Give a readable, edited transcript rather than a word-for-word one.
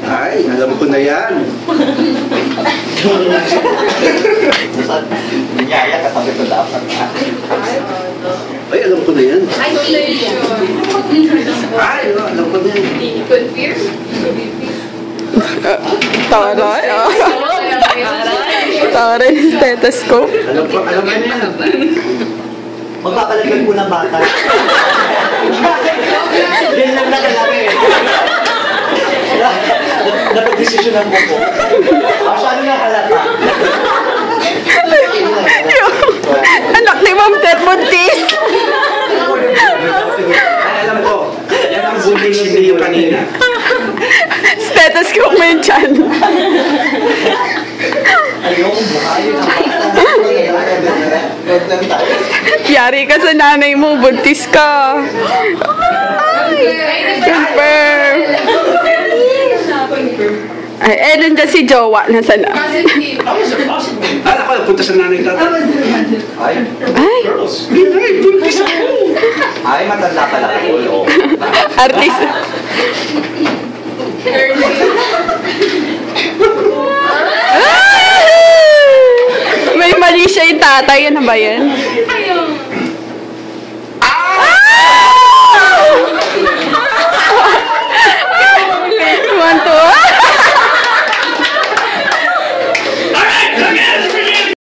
Ay, alam ko na yan. Niyaya ka sabi ko dapat. Ay, alam ko na yan. Isolation. Ay, alam ko na yan. Confirm? Taray, Taray, stethoscope. Alam ko na yan. Magpapalagyan ko ng bata. Yan lang nakalaki. Napag-desisyonan mo po. Masyado na halata. Anak ni Ma'am Ted Buntis. Ay, alam ko. Yan ang bullying hindi yung kanina. Stethoscope mo yun dyan. Ayoko, buhayin ang bata. Yari ka sa nanay mo, buntis ka. Confirm. Ay, nandiyan si Jowa. Nasaan na? Ay, ako, punta sa nanay tatay. Ay, Ay, Ay, buntis ako. ay, matanda pala ako. artist. May mali siya yung tatay. Ano ba yan?